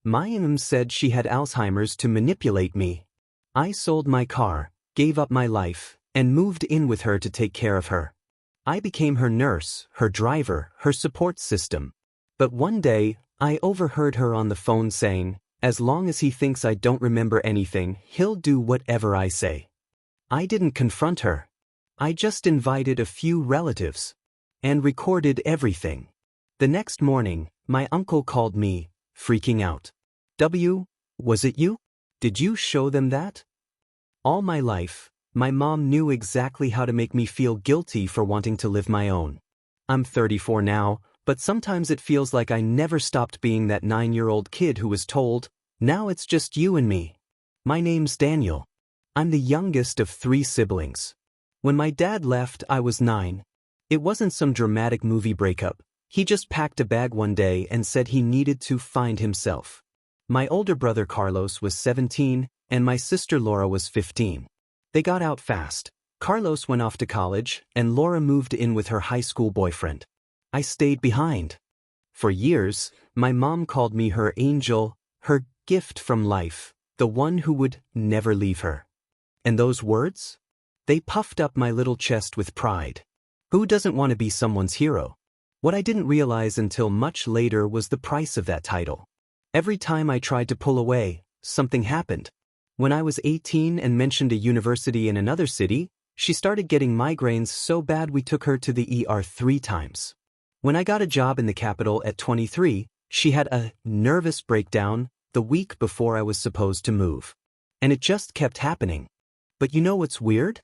My mom said she had Alzheimer's to manipulate me. I sold my car, gave up my life, and moved in with her to take care of her. I became her nurse, her driver, her support system. But one day, I overheard her on the phone saying, "As long as he thinks I don't remember anything, he'll do whatever I say." I didn't confront her. I just invited a few relatives and recorded everything. The next morning, my uncle called me, freaking out. Was it you? Did you show them that?" All my life, my mom knew exactly how to make me feel guilty for wanting to live my own. I'm 34 now, but sometimes it feels like I never stopped being that 9-year-old kid who was told, "Now it's just you and me." My name's Daniel. I'm the youngest of 3 siblings. When my dad left, I was 9. It wasn't some dramatic movie breakup. He just packed a bag one day and said he needed to find himself. My older brother Carlos was 17, and my sister Laura was 15. They got out fast. Carlos went off to college, and Laura moved in with her high school boyfriend. I stayed behind. For years, my mom called me her angel, her gift from life, the one who would never leave her. And those words? They puffed up my little chest with pride. Who doesn't want to be someone's hero? What I didn't realize until much later was the price of that title. Every time I tried to pull away, something happened. When I was 18 and mentioned a university in another city, she started getting migraines so bad we took her to the ER 3 times. When I got a job in the capital at 23, she had a nervous breakdown the week before I was supposed to move. And it just kept happening. But you know what's weird?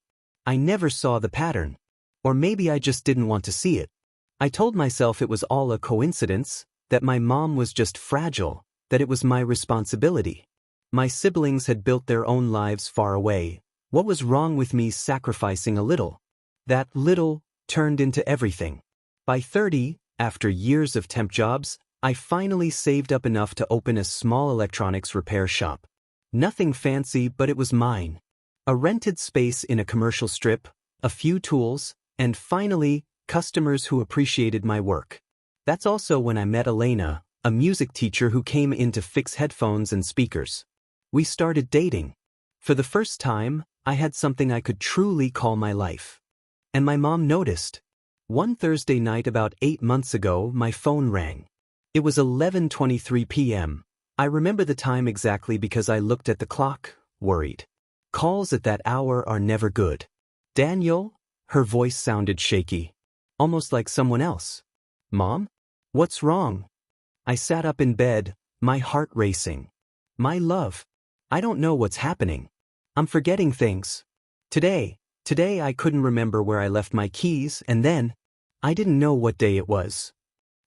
I never saw the pattern. Or maybe I just didn't want to see it. I told myself it was all a coincidence, that my mom was just fragile, that it was my responsibility. My siblings had built their own lives far away. What was wrong with me sacrificing a little? That little turned into everything. By 30, after years of temp jobs, I finally saved up enough to open a small electronics repair shop. Nothing fancy, but it was mine. A rented space in a commercial strip, a few tools, and finally, customers who appreciated my work. That's also when I met Elena, a music teacher who came in to fix headphones and speakers. We started dating. For the first time, I had something I could truly call my life. And my mom noticed. One Thursday night about 8 months ago, my phone rang. It was 11:23 p.m. I remember the time exactly because I looked at the clock, worried. Calls at that hour are never good. "Daniel?" Her voice sounded shaky, almost like someone else. "Mom? What's wrong?" I sat up in bed, my heart racing. "My love, I don't know what's happening. I'm forgetting things. Today I couldn't remember where I left my keys, and then, I didn't know what day it was."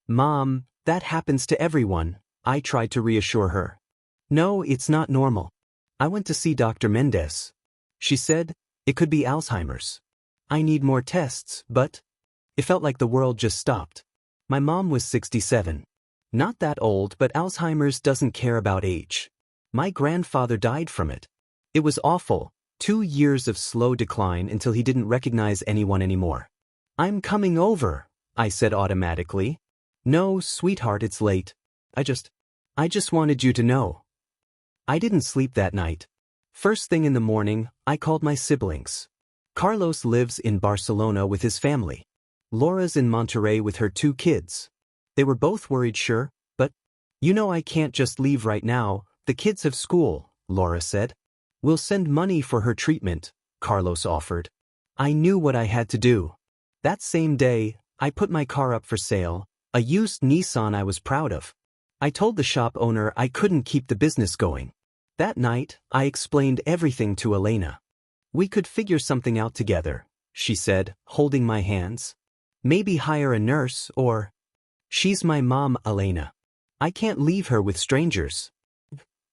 "Mom, that happens to everyone," I tried to reassure her. "No, it's not normal. I went to see Dr. Mendez. She said, it could be Alzheimer's. I need more tests, but..." It felt like the world just stopped. My mom was 67. Not that old, but Alzheimer's doesn't care about age. My grandfather died from it. It was awful, 2 years of slow decline until he didn't recognize anyone anymore. "I'm coming over," I said automatically. "No, sweetheart, it's late. I just wanted you to know." I didn't sleep that night. First thing in the morning, I called my siblings. Carlos lives in Barcelona with his family. Laura's in Monterrey with her 2 kids. They were both worried, sure, but, "You know I can't just leave right now, the kids have school," Laura said. "We'll send money for her treatment," Carlos offered. I knew what I had to do. That same day, I put my car up for sale, a used Nissan I was proud of. I told the shop owner I couldn't keep the business going. That night, I explained everything to Elena. "We could figure something out together," she said, holding my hands. "Maybe hire a nurse or..." "She's my mom, Elena. I can't leave her with strangers."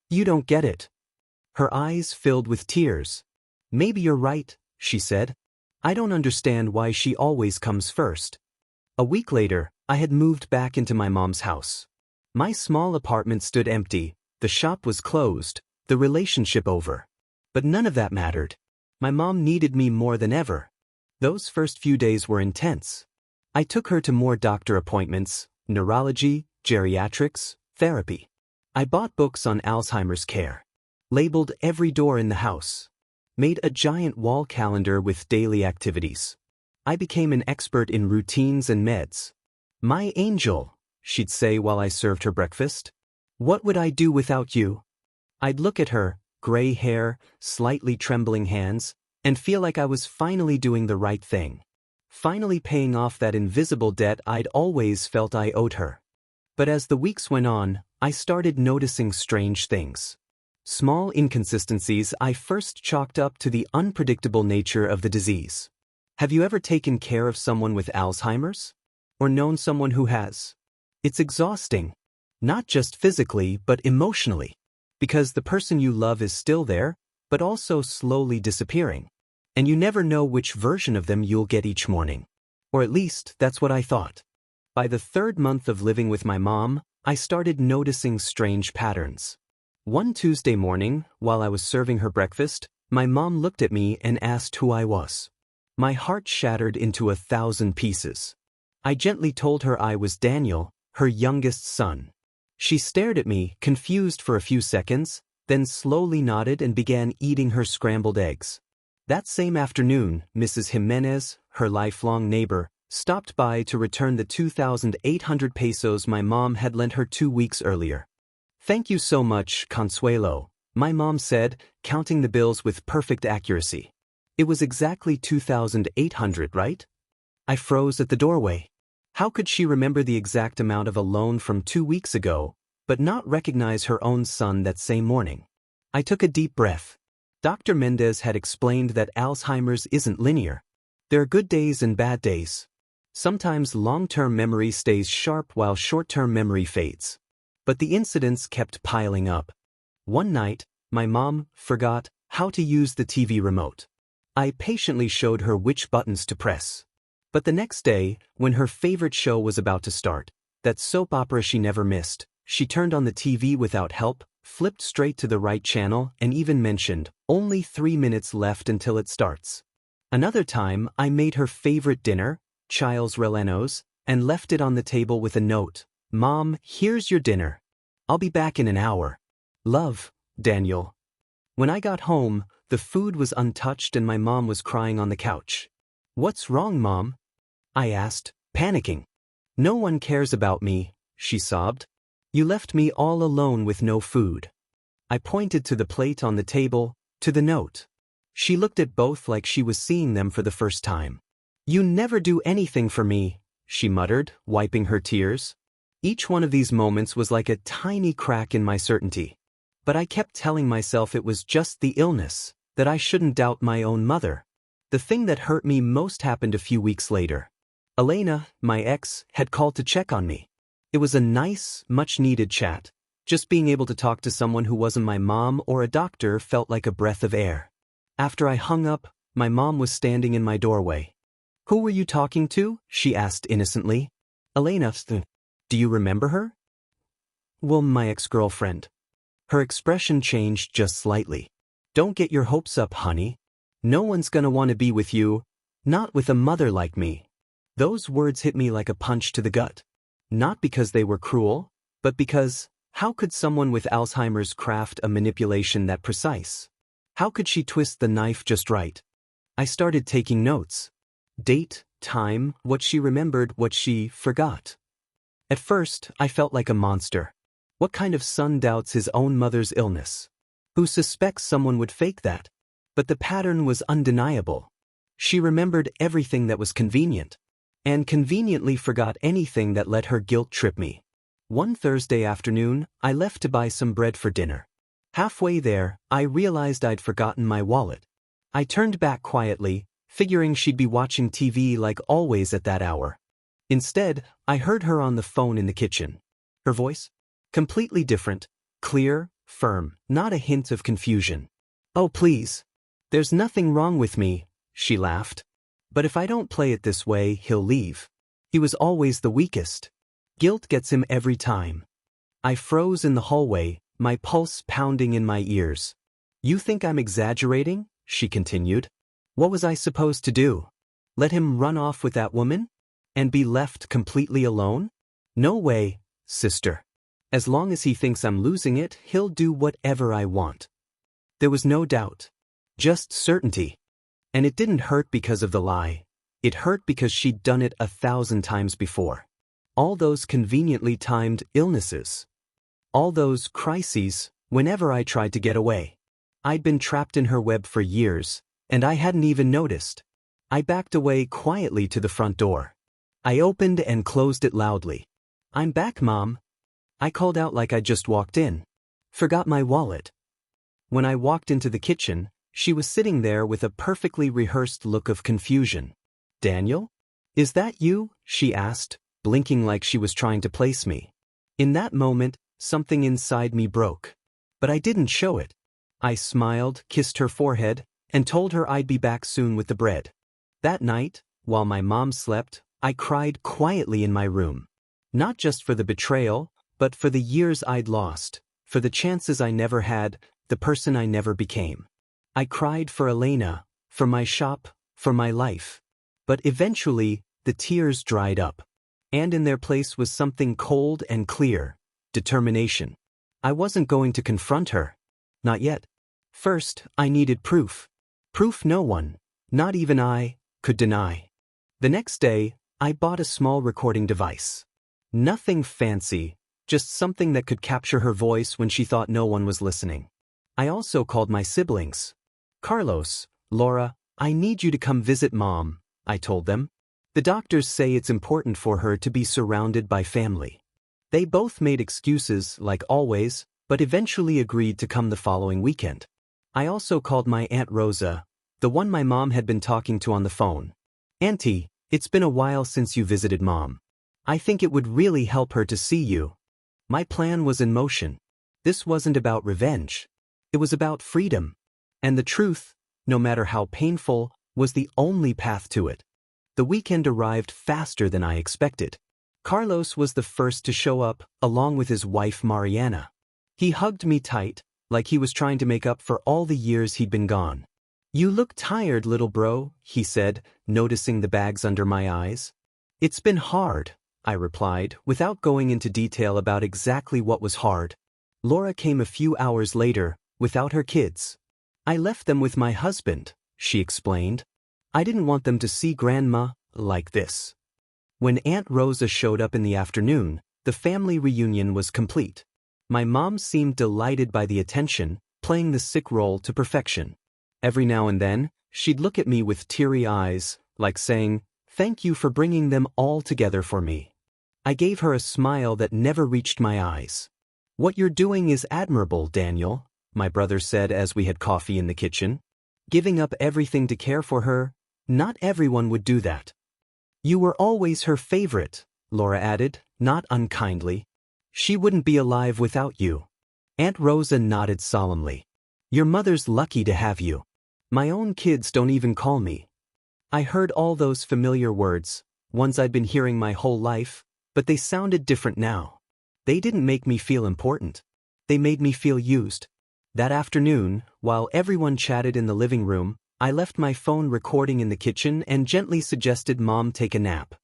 "You don't get it." Her eyes filled with tears. "Maybe you're right," she said. "I don't understand why she always comes first." A week later, I had moved back into my mom's house. My small apartment stood empty, the shop was closed, the relationship over. But none of that mattered. My mom needed me more than ever. Those first few days were intense. I took her to more doctor appointments, neurology, geriatrics, therapy. I bought books on Alzheimer's care. Labeled every door in the house. Made a giant wall calendar with daily activities. I became an expert in routines and meds. "My angel," she'd say while I served her breakfast. "What would I do without you?" I'd look at her, gray hair, slightly trembling hands, and feel like I was finally doing the right thing. Finally paying off that invisible debt I'd always felt I owed her. But as the weeks went on, I started noticing strange things. Small inconsistencies I first chalked up to the unpredictable nature of the disease. Have you ever taken care of someone with Alzheimer's? Or known someone who has? It's exhausting. Not just physically, but emotionally. Because the person you love is still there, but also slowly disappearing. And you never know which version of them you'll get each morning. Or at least, that's what I thought. By the 3rd month of living with my mom, I started noticing strange patterns. One Tuesday morning, while I was serving her breakfast, my mom looked at me and asked who I was. My heart shattered into 1,000 pieces. I gently told her I was Daniel, her youngest son. She stared at me, confused for a few seconds, then slowly nodded and began eating her scrambled eggs. That same afternoon, Mrs. Jimenez, her lifelong neighbor, stopped by to return the 2,800 pesos my mom had lent her 2 weeks earlier. "Thank you so much, Consuelo," my mom said, counting the bills with perfect accuracy. It was exactly 2,800, right? I froze at the doorway. How could she remember the exact amount of a loan from 2 weeks ago, but not recognize her own son that same morning? I took a deep breath. Dr. Mendez had explained that Alzheimer's isn't linear. There are good days and bad days. Sometimes long-term memory stays sharp while short-term memory fades. But the incidents kept piling up. One night, my mom forgot how to use the TV remote. I patiently showed her which buttons to press. But the next day, when her favorite show was about to start, that soap opera she never missed, she turned on the TV without help, flipped straight to the right channel, and even mentioned, "Only 3 minutes left until it starts." Another time, I made her favorite dinner, chiles rellenos, and left it on the table with a note, "Mom, here's your dinner. I'll be back in an hour. Love, Daniel." When I got home, the food was untouched and my mom was crying on the couch. "What's wrong, Mom?" I asked, panicking. "No one cares about me," she sobbed. "You left me all alone with no food." I pointed to the plate on the table, to the note. She looked at both like she was seeing them for the first time. "You never do anything for me," she muttered, wiping her tears. Each one of these moments was like a tiny crack in my certainty. But I kept telling myself it was just the illness, that I shouldn't doubt my own mother. The thing that hurt me most happened a few weeks later. Elena, my ex, had called to check on me. It was a nice, much-needed chat. Just being able to talk to someone who wasn't my mom or a doctor felt like a breath of air. After I hung up, my mom was standing in my doorway. "Who were you talking to?" she asked innocently. "Elena, do you remember her?" "Well, my ex-girlfriend." Her expression changed just slightly. "Don't get your hopes up, honey. No one's gonna want to be with you, not with a mother like me." Those words hit me like a punch to the gut. Not because they were cruel, but because, how could someone with Alzheimer's craft a manipulation that precise? How could she twist the knife just right? I started taking notes. Date, time, what she remembered, what she forgot. At first, I felt like a monster. What kind of son doubts his own mother's illness? Who suspects someone would fake that? But the pattern was undeniable. She remembered everything that was convenient, and conveniently forgot anything that let her guilt trip me. One Thursday afternoon, I left to buy some bread for dinner. Halfway there, I realized I'd forgotten my wallet. I turned back quietly, figuring she'd be watching TV like always at that hour. Instead, I heard her on the phone in the kitchen. Her voice? Completely different, clear, firm, not a hint of confusion. "Oh, please. There's nothing wrong with me," she laughed. "But if I don't play it this way, he'll leave. He was always the weakest. Guilt gets him every time." I froze in the hallway, my pulse pounding in my ears. "You think I'm exaggerating?" she continued. "What was I supposed to do? Let him run off with that woman? And be left completely alone? No way, sister. As long as he thinks I'm losing it, he'll do whatever I want. There was no doubt. Just certainty. And it didn't hurt because of the lie. It hurt because she'd done it 1,000 times before. All those conveniently timed illnesses. All those crises, whenever I tried to get away. I'd been trapped in her web for years, and I hadn't even noticed. I backed away quietly to the front door. I opened and closed it loudly. "I'm back, Mom." I called out like I just walked in. "Forgot my wallet." When I walked into the kitchen, she was sitting there with a perfectly rehearsed look of confusion. "Daniel? Is that you?" she asked, blinking like she was trying to place me. In that moment, something inside me broke. But I didn't show it. I smiled, kissed her forehead, and told her I'd be back soon with the bread. That night, while my mom slept, I cried quietly in my room. Not just for the betrayal, but for the years I'd lost, for the chances I never had, the person I never became. I cried for Elena, for my shop, for my life. But eventually, the tears dried up. And in their place was something cold and clear: determination. I wasn't going to confront her. Not yet. First, I needed proof. Proof no one, not even I, could deny. The next day, I bought a small recording device. Nothing fancy, just something that could capture her voice when she thought no one was listening. I also called my siblings. "Carlos, Laura, I need you to come visit Mom," I told them. "The doctors say it's important for her to be surrounded by family." They both made excuses, like always, but eventually agreed to come the following weekend. I also called my Aunt Rosa, the one my mom had been talking to on the phone. "Auntie, it's been a while since you visited Mom. I think it would really help her to see you." My plan was in motion. This wasn't about revenge. It was about freedom. And the truth, no matter how painful, was the only path to it. The weekend arrived faster than I expected. Carlos was the first to show up, along with his wife Mariana. He hugged me tight, like he was trying to make up for all the years he'd been gone. "You look tired, little bro," he said, noticing the bags under my eyes. "It's been hard," I replied, without going into detail about exactly what was hard. Laura came a few hours later, without her kids. "I left them with my husband," she explained. "I didn't want them to see Grandma like this." When Aunt Rosa showed up in the afternoon, the family reunion was complete. My mom seemed delighted by the attention, playing the sick role to perfection. Every now and then, she'd look at me with teary eyes, like saying, "Thank you for bringing them all together for me." I gave her a smile that never reached my eyes. "What you're doing is admirable, Daniel," my brother said as we had coffee in the kitchen. "Giving up everything to care for her, not everyone would do that." "You were always her favorite," Laura added, not unkindly. "She wouldn't be alive without you." Aunt Rosa nodded solemnly. "Your mother's lucky to have you. My own kids don't even call me." I heard all those familiar words, ones I'd been hearing my whole life, but they sounded different now. They didn't make me feel important. They made me feel used. That afternoon, while everyone chatted in the living room, I left my phone recording in the kitchen and gently suggested Mom take a nap.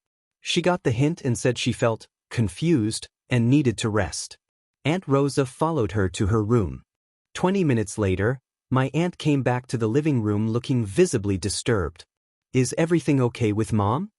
She got the hint and said she felt confused and needed to rest. Aunt Rosa followed her to her room. 20 minutes later, my aunt came back to the living room looking visibly disturbed. "Is everything okay with Mom?"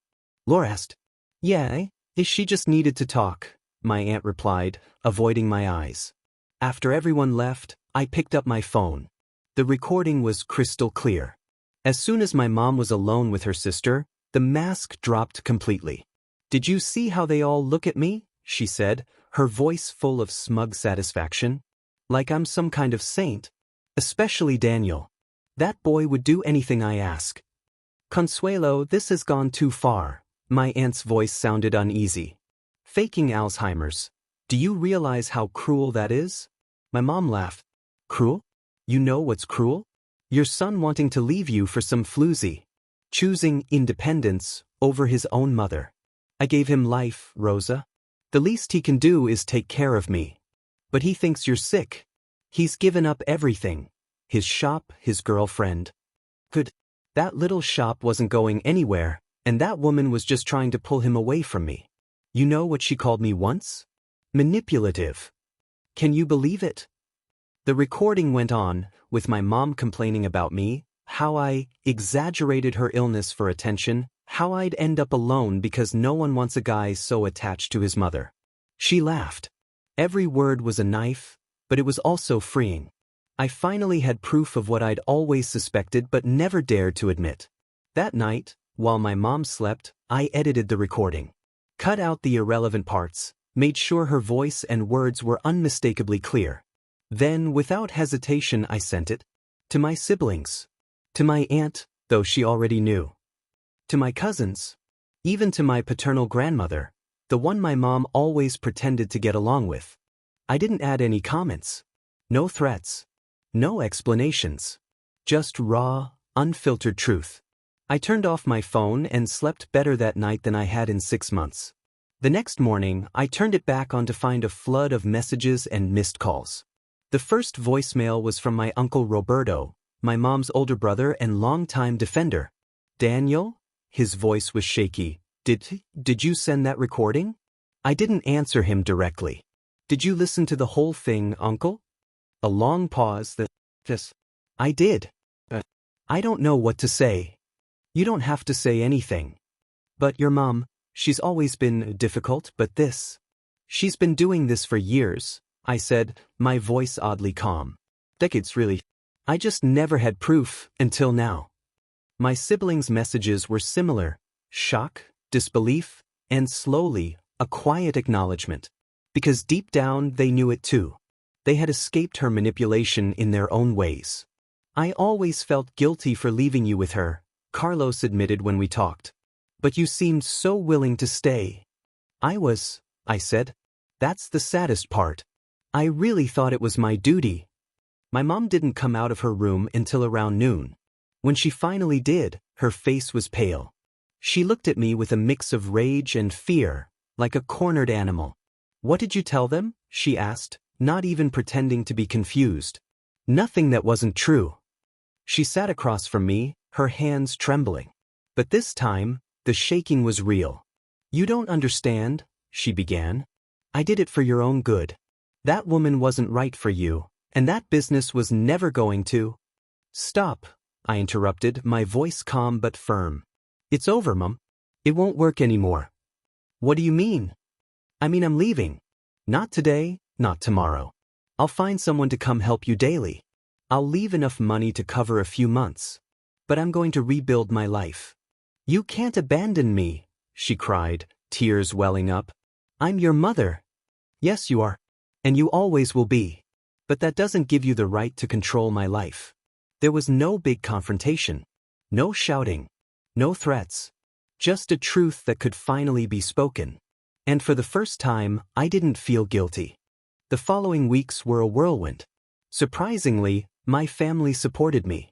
Laura asked. "Yeah, she just needed to talk," my aunt replied, avoiding my eyes. After everyone left, I picked up my phone. The recording was crystal clear. As soon as my mom was alone with her sister, the mask dropped completely. "Did you see how they all look at me?" she said, her voice full of smug satisfaction. "Like I'm some kind of saint. Especially Daniel. That boy would do anything I ask." "Consuelo, this has gone too far." My aunt's voice sounded uneasy. "Faking Alzheimer's. Do you realize how cruel that is?" My mom laughed. "Cruel? You know what's cruel? Your son wanting to leave you for some floozy. Choosing independence over his own mother. I gave him life, Rosa. The least he can do is take care of me. But he thinks you're sick. He's given up everything. His shop, his girlfriend. Good. That little shop wasn't going anywhere, and that woman was just trying to pull him away from me. You know what she called me once? Manipulative. Can you believe it? The recording went on, with my mom complaining about me, how I exaggerated her illness for attention, how I'd end up alone because no one wants a guy so attached to his mother. She laughed. Every word was a knife, but it was also freeing. I finally had proof of what I'd always suspected but never dared to admit. That night, while my mom slept, I edited the recording. Cut out the irrelevant parts, made sure her voice and words were unmistakably clear. Then, without hesitation, I sent it. To my siblings. To my aunt, though she already knew. To my cousins. Even to my paternal grandmother, the one my mom always pretended to get along with. I didn't add any comments. No threats. No explanations. Just raw, unfiltered truth. I turned off my phone and slept better that night than I had in 6 months. The next morning, I turned it back on to find a flood of messages and missed calls. The first voicemail was from my uncle Roberto, my mom's older brother and longtime defender. Daniel? His voice was shaky. Did you send that recording? I didn't answer him directly. Did you listen to the whole thing, uncle? A long pause. I did. I don't know what to say. You don't have to say anything. But your mom, she's always been difficult, but this. She's been doing this for years, I said, my voice oddly calm. Decades really. I just never had proof, until now. My siblings' messages were similar. Shock, disbelief, and slowly, a quiet acknowledgement. Because deep down they knew it too. They had escaped her manipulation in their own ways. I always felt guilty for leaving you with her, Carlos admitted when we talked. But you seemed so willing to stay. I was, I said. That's the saddest part. I really thought it was my duty. My mom didn't come out of her room until around noon. When she finally did, her face was pale. She looked at me with a mix of rage and fear, like a cornered animal. What did you tell them? She asked, not even pretending to be confused. Nothing that wasn't true. She sat across from me, her hands trembling. But this time, the shaking was real. You don't understand, she began. I did it for your own good. That woman wasn't right for you, and that business was never going to. Stop, I interrupted, my voice calm but firm. It's over, Mum. It won't work anymore. What do you mean? I mean I'm leaving. Not today, not tomorrow. I'll find someone to come help you daily. I'll leave enough money to cover a few months. But I'm going to rebuild my life. You can't abandon me, she cried, tears welling up. I'm your mother. Yes, you are. And you always will be. But that doesn't give you the right to control my life. There was no big confrontation. No shouting. No threats. Just a truth that could finally be spoken. And for the first time, I didn't feel guilty. The following weeks were a whirlwind. Surprisingly, my family supported me.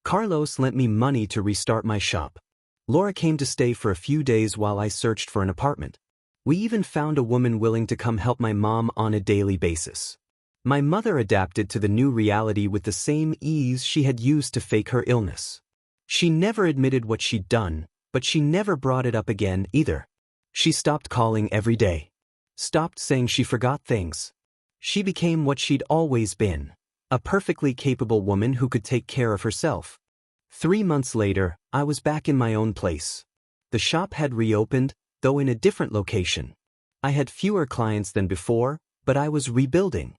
Carlos lent me money to restart my shop. Laura came to stay for a few days while I searched for an apartment. We even found a woman willing to come help my mom on a daily basis. My mother adapted to the new reality with the same ease she had used to fake her illness. She never admitted what she'd done, but she never brought it up again either. She stopped calling every day. Stopped saying she forgot things. She became what she'd always been, a perfectly capable woman who could take care of herself. 3 months later, I was back in my own place. The shop had reopened, though in a different location. I had fewer clients than before, but I was rebuilding.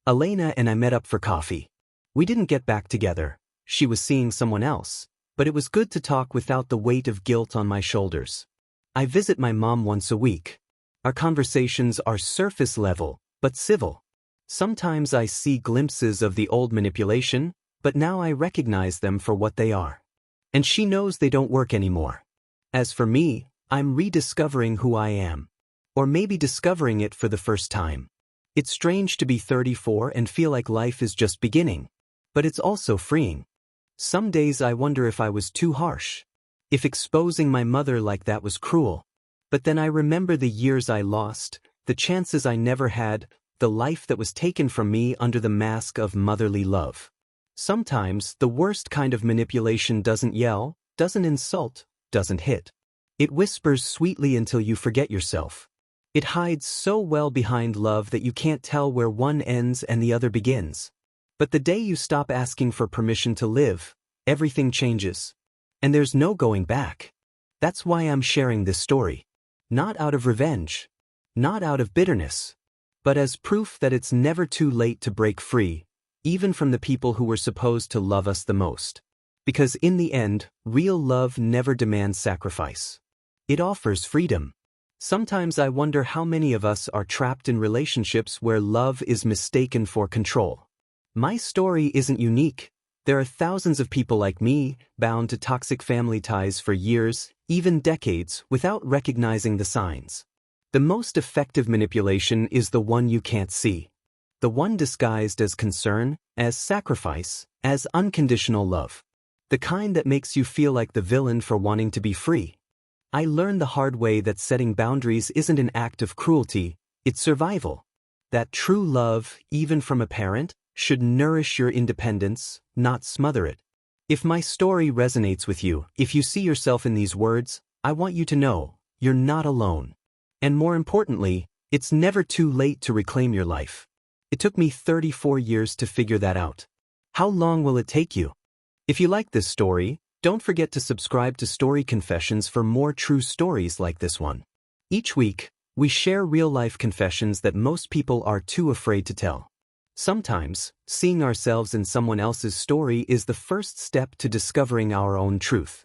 Elena and I met up for coffee. We didn't get back together. She was seeing someone else, but it was good to talk without the weight of guilt on my shoulders. I visit my mom once a week. Our conversations are surface level, but civil. Sometimes I see glimpses of the old manipulation, but now I recognize them for what they are. And she knows they don't work anymore. As for me, I'm rediscovering who I am. Or maybe discovering it for the first time. It's strange to be 34 and feel like life is just beginning. But it's also freeing. Some days I wonder if I was too harsh. If exposing my mother like that was cruel. But then I remember the years I lost, the chances I never had, the life that was taken from me under the mask of motherly love. Sometimes the worst kind of manipulation doesn't yell, doesn't insult, doesn't hit. It whispers sweetly until you forget yourself. It hides so well behind love that you can't tell where one ends and the other begins. But the day you stop asking for permission to live, everything changes. And there's no going back. That's why I'm sharing this story. Not out of revenge. Not out of bitterness. But as proof that it's never too late to break free, even from the people who were supposed to love us the most. Because in the end, real love never demands sacrifice. It offers freedom. Sometimes I wonder how many of us are trapped in relationships where love is mistaken for control. My story isn't unique. There are thousands of people like me, bound to toxic family ties for years, even decades, without recognizing the signs. The most effective manipulation is the one you can't see. The one disguised as concern, as sacrifice, as unconditional love. The kind that makes you feel like the villain for wanting to be free. I learned the hard way that setting boundaries isn't an act of cruelty, it's survival. That true love, even from a parent, should nourish your independence, not smother it. If my story resonates with you, if you see yourself in these words, I want you to know, you're not alone. And more importantly, it's never too late to reclaim your life. It took me 34 years to figure that out. How long will it take you? If you like this story, don't forget to subscribe to Story Confessions for more true stories like this one. Each week, we share real-life confessions that most people are too afraid to tell. Sometimes, seeing ourselves in someone else's story is the first step to discovering our own truth.